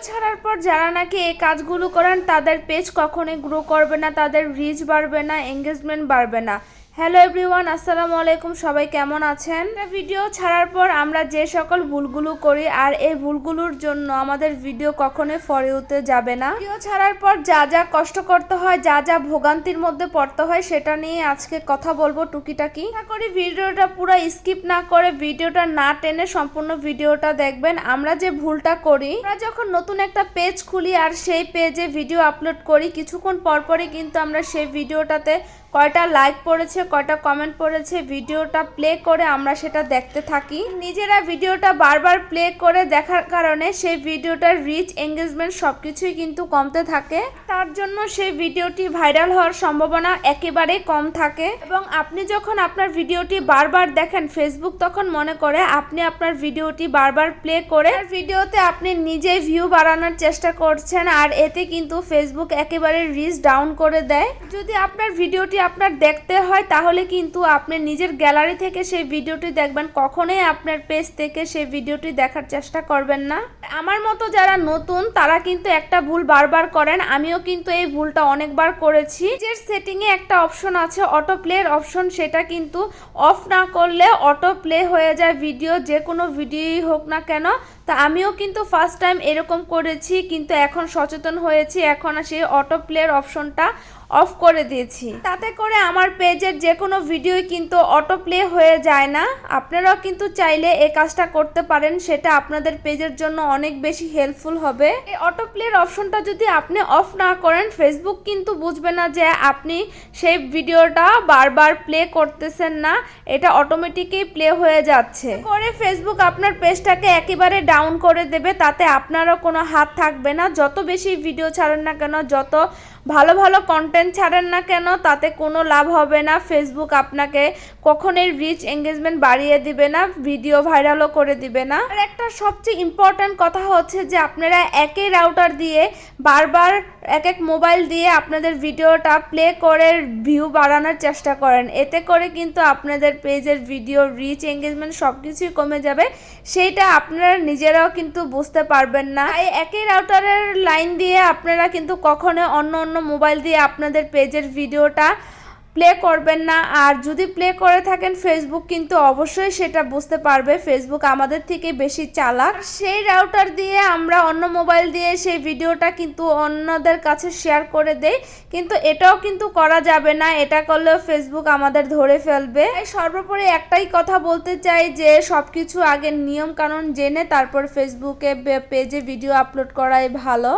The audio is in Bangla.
ছাড়ার পর যারা নাকি এই কাজগুলো করেন তাদের পেজ কখনোই গ্রো করবে না, তাদের রিচ বাড়বে না, এঙ্গেজমেন্ট বাড়বে না। হ্যালো এভরিওয়ান, আসসালামু আলাইকুম। সবাই কেমন আছেন? ভিডিও ছাড়ার পর আমরা যে সকল ভুলগুলো করি আর এই ভুলগুলোর জন্য আমাদের ভিডিও কখনোই ফর ইউতে যাবে না। ভিডিও ছাড়ার পর যা যা কষ্ট করতে হয়, যা যা ভোগান্তির মধ্যে পড়তে হয় সেটা নিয়ে আজকে কথা বলবো টুকিটাকি। আশা করি ভিডিওটা পুরো স্কিপ না করে, ভিডিওটা না টেনে সম্পূর্ণ ভিডিওটা দেখবেন। আমরা যে ভুলটা করি, আমরা যখন নতুন একটা পেজ খুলি আর সেই পেজে ভিডিও আপলোড করি, কিছুক্ষণ পরপরই কিন্তু আমরা সেই ভিডিওটাতে কয়টা লাইক পড়েছে, কয়টা কমেন্ট পড়েছে, ভিডিওটা প্লে করে আমরা সেটা দেখতে থাকি। নিজেরা ভিডিওটা বারবার প্লে করে দেখার কারণে সেই ভিডিওটার রিচ, এঙ্গেজমেন্ট সবকিছুই কিন্তু কমতে থাকে। তার জন্য সেই ভিডিওটি ভাইরাল হওয়ার সম্ভাবনা একেবারেই কম থাকে। এবং আপনি যখন আপনার ভিডিওটি বারবার দেখেন, ফেসবুক তখন মনে করে আপনি আপনার ভিডিওটি বারবার প্লে করে ভিডিওতে আপনি নিজেই ভিউ বাড়ানোর চেষ্টা করছেন, আর এতে কিন্তু ফেসবুক একেবারে রিচ ডাউন করে দেয়। যদি আপনার ভিডিওটি আপনার দেখতে হয় তাহলে কিন্তু আপনি নিজের গ্যালারি থেকে সেই ভিডিওটি দেখবেন, কখনোই আপনার পেজ থেকে সেই ভিডিওটি দেখার চেষ্টা করবেন না। আমার মতো যারা নতুন তারা কিন্তু একটা ভুল বারবার করেন, আমিও কিন্তু এই ভুলটা অনেকবার করেছি। যে সেটিংয়ে একটা অপশন আছে অটো প্লের অপশন, সেটা কিন্তু অফ না করলে অটো প্লে হয়ে যায় ভিডিও, যে কোনো ভিডিওই হোক না কেন। তা আমিও কিন্তু ফার্স্ট টাইম এরকম করেছি, কিন্তু এখন সচেতন হয়েছি, এখন সেই অটো প্লের অপশনটা অফ করে দিয়েছি। তাতে করে আমার পেজের যে কোনো ভিডিওই কিন্তু অটো প্লে হয়ে যায় না। আপনারাও কিন্তু চাইলে এই কাজটা করতে পারেন, সেটা আপনাদের পেজের জন্য অনেক বেশি হেল্পফুল হবে। এই অটো প্লের অপশনটা যদি আপনি অফ না করেন, ফেসবুক কিন্তু বুঝবে না যে আপনি সেই ভিডিওটা বারবার প্লে করতেছেন না, এটা অটোমেটিকই প্লে হয়ে যাচ্ছে। করে ফেসবুক আপনার পেজটাকে একেবারে ডাউন করে দেবে, তাতে আপনারও কোনো হাত থাকবে না। যত বেশি ভিডিও ছাড়েন না কেন, যত ভালো ভালো কন্টেন্ট ছাড়েন না কেন, তাতে কোনো লাভ হবে না। ফেসবুক আপনাকে কখনোই রিচ, এঙ্গেজমেন্ট বাড়িয়ে দিবে না, ভিডিও ভাইরালও করে দিবে না। আর একটা সবচেয়ে ইম্পর্ট্যান্ট কথা হচ্ছে যে আপনারা একই রাউটার দিয়ে বারবার এক এক মোবাইল দিয়ে আপনাদের ভিডিওটা প্লে করে ভিউ বাড়ানোর চেষ্টা করেন। এতে করে কিন্তু আপনাদের পেজের ভিডিও রিচ, এঙ্গেজমেন্ট সব কিছুই কমে যাবে, সেইটা আপনারা নিজেরাও কিন্তু বুঝতে পারবেন না। এই একই রাউটারের লাইন দিয়ে আপনারা কিন্তু কখনো অন্য অন্য মোবাইল দিয়ে আপনাদের পেজের ভিডিওটা প্লে করবেন না। আর যদি প্লে করে থাকেন, ফেসবুক কিন্তু অবশ্যই সেটা বুঝতে পারবে। ফেসবুক আমাদের থেকে বেশি চালাক। সেই রাউটার দিয়ে আমরা অন্য মোবাইল দিয়ে সেই ভিডিওটা কিন্তু অন্যদের কাছে শেয়ার করে দেই, কিন্তু এটাও কিন্তু করা যাবে না। এটা করলেও ফেসবুক আমাদের ধরে ফেলবে। সর্বোপরি একটাই কথা বলতে চাই যে সবকিছু আগে নিয়ম কানুন জেনে তারপর ফেসবুকে পেজে ভিডিও আপলোড করাই ভালো।